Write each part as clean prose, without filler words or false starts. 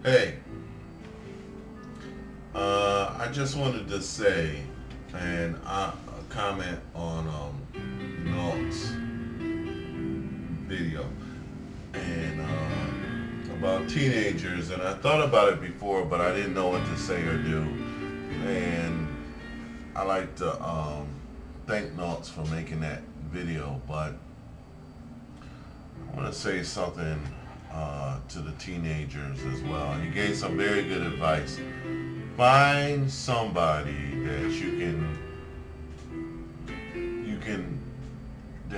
Hey, I just wanted to say and comment on Nault's video and about teenagers, and I thought about it before, but I didn't know what to say or do. And I like to thank Nault's for making that video, but I want to say something to the teenagers as well. He gave some very good advice. Find somebody that you can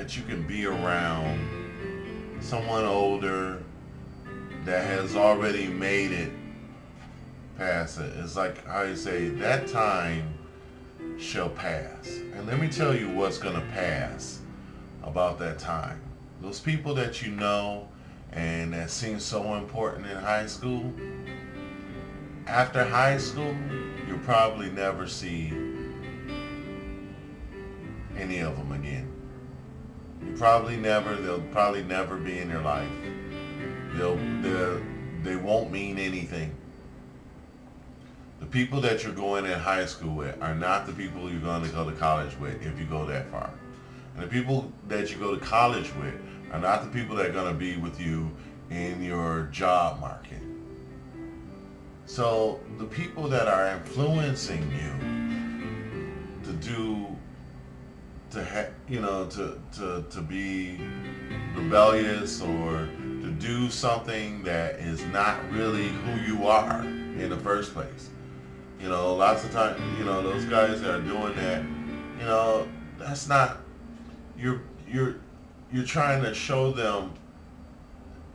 you can be around, someone older that has already made it past it. It's like how you say that time shall pass. And let me tell you what's gonna pass about that time. Those people that you know and that seem so important in high school, after high school, you'll probably never see any of them again. They'll probably never be in your life. They won't mean anything. The people that you're going in high school with are not the people you're going to go to college with if you go that far. And the people that you go to college with are not the people that are going to be with you in your job market. So the people that are influencing you to do to be rebellious or to do something that is not really who you are in the first place. Lots of times, those guys that are doing that, that's not you're you're you're trying to show them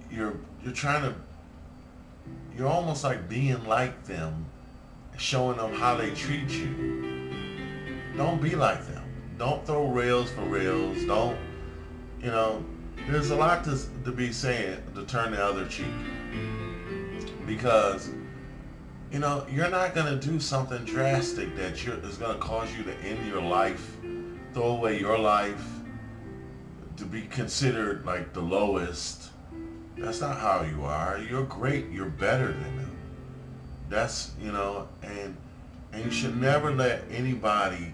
you're trying to you're almost like being like them, showing them how they treat you. Don't be like them. Don't throw rails for rails. Don't, you know, there's a lot to be saying to turn the other cheek. Because, you're not going to do something drastic that is going to cause you to end your life, throw away your life, to be considered like the lowest. That's not how you are. You're great. You're better than them. That's, and you should never let anybody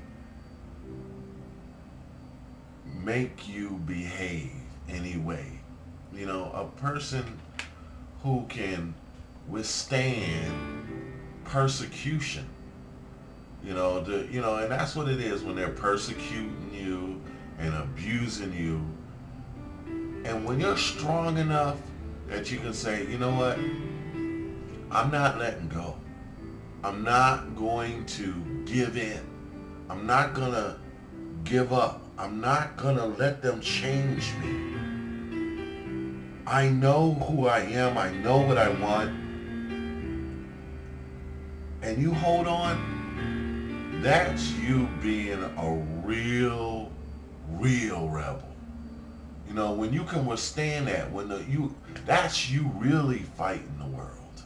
make you behave anyway. A person who can withstand persecution, and that's what it is when they're persecuting you and abusing you. And when you're strong enough that you can say, you know what, I'm not letting go. I'm not going to give in. I'm not going to give up. I'm not going to let them change me. I know who I am. I know what I want. And you hold on. That's you being a real rebel. When you can withstand that, that's you really fighting the world.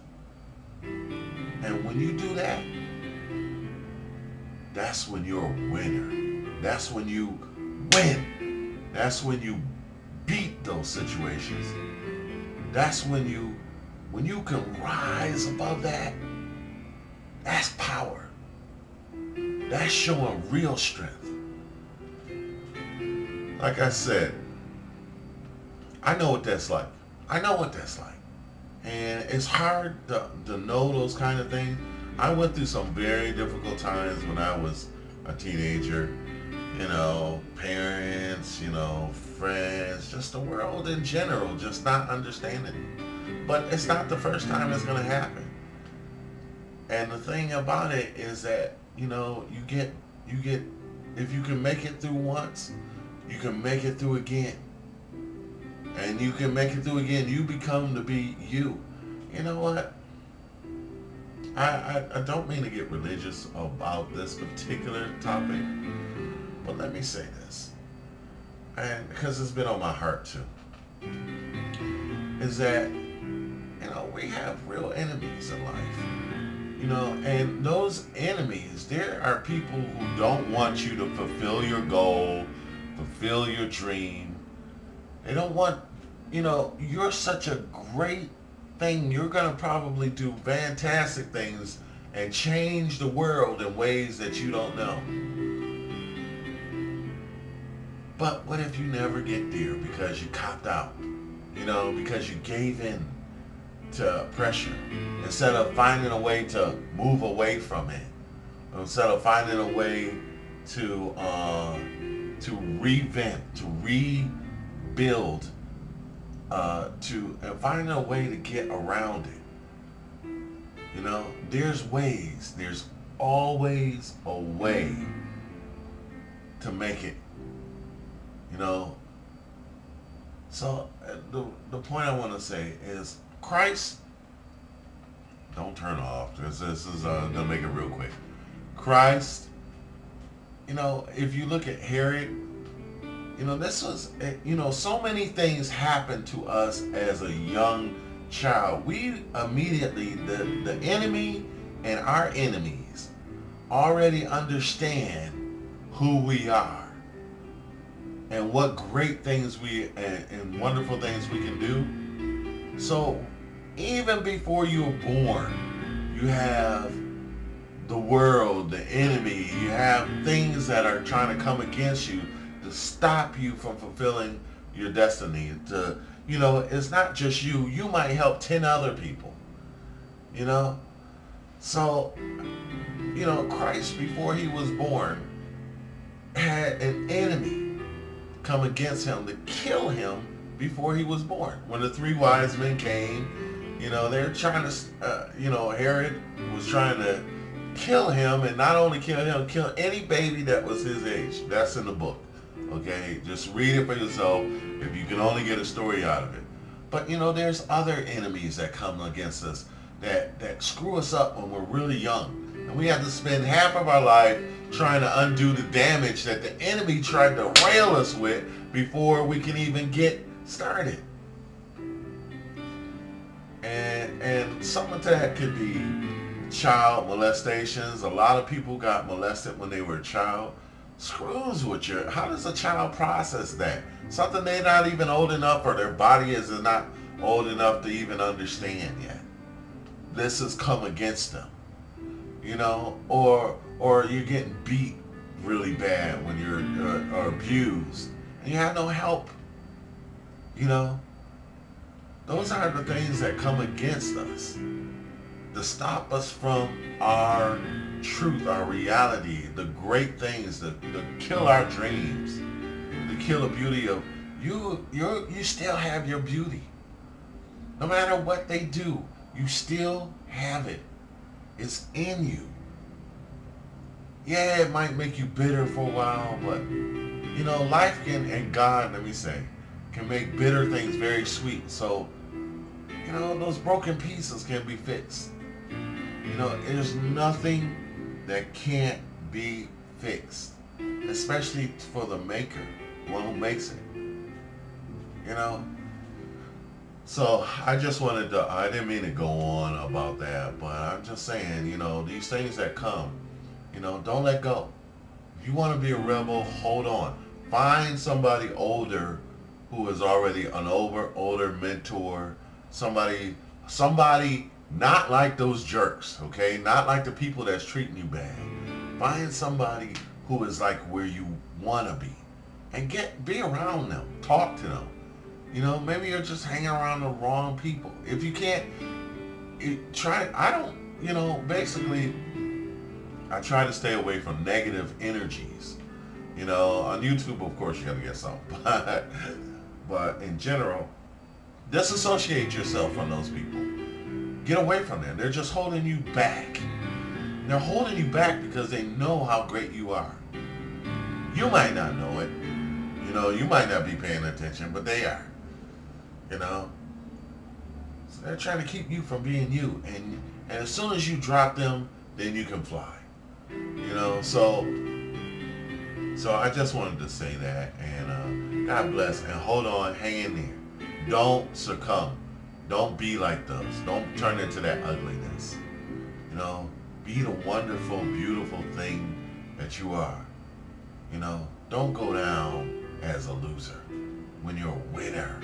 And when you do that, that's when you're a winner. That's when you win. That's when you beat those situations. That's when you can rise above that. That's power. That's showing real strength. Like I said, I know what that's like. I know what that's like. And it's hard to know those kind of things. I went through some very difficult times when I was a teenager. Parents, friends, just the world in general, just not understanding. But it's not the first time it's going to happen. And the thing about it is that, you get, if you can make it through once, you can make it through again. And you can make it through again. You become to be you. You know what? I don't mean to get religious about this particular topic, but let me say this, and because it's been on my heart too, is that we have real enemies in life, and those enemies, there are people who don't want you to fulfill your goal, fulfill your dream. They don't want, you're such a great thing, you're going to probably do fantastic things and change the world in ways that you don't know. But what if you never get there because you copped out? Because you gave in to pressure instead of finding a way to move away from it, instead of finding a way to revamp, to rebuild, to finding a way to get around it. There's ways. There's always a way to make it. So the point I want to say is Christ. Don't turn off. This is gonna make it real quick. Christ. If you look at Herod, this was, so many things happened to us as a young child. We immediately, the enemy and our enemies already understand who we are and what great things and wonderful things we can do. So even before you were born, you have the world, the enemy, you have things that are trying to come against you to stop you from fulfilling your destiny. It's not just you. You might help 10 other people. So, Christ, before he was born, had an enemy come against him to kill him before he was born. When the 3 wise men came, they're trying to, Herod was trying to kill him, and not only kill him, kill any baby that was his age. That's in the book. Okay, just read it for yourself if you can only get a story out of it. But there's other enemies that come against us that screw us up when we're really young, and we have to spend half of our life trying to undo the damage that the enemy tried to rail us with before we can even get started. And some of that could be child molestations. A lot of people got molested when they were a child. Screws with how does a child process that? Something they're not even old enough, or their body is not old enough to even understand yet. This has come against them, or you're getting beat really bad when you're or abused, and you have no help. Those are the things that come against us to stop us from our truth, our reality, the great things, to kill our dreams, to kill the beauty of you. You still have your beauty. No matter what they do, you still have it. It's in you. Yeah, it might make you bitter for a while, but life and God, let me say, can make bitter things very sweet. So, those broken pieces can be fixed. There's nothing that can't be fixed, especially for the maker, one who makes it. So I just wanted to, I didn't mean to go on about that, but I'm just saying, these things that come, don't let go. If you want to be a rebel, hold on. Find somebody older who is already an older mentor, somebody not like those jerks, okay? Not like the people that's treating you bad. Find somebody who is like where you want to be, and be around them. Talk to them. Maybe you're just hanging around the wrong people. If you can't, basically, I try to stay away from negative energies. On YouTube, of course, you got to get some. But in general, disassociate yourself from those people. Get away from them. They're just holding you back. They're holding you back because they know how great you are. You might not know it. You might not be paying attention, but they are. So they're trying to keep you from being you. And as soon as you drop them, then you can fly. So I just wanted to say that. And God bless. And hold on. Hang in there. Don't succumb. Don't be like those. Don't turn into that ugliness. Be the wonderful, beautiful thing that you are. Don't go down as a loser when you're a winner.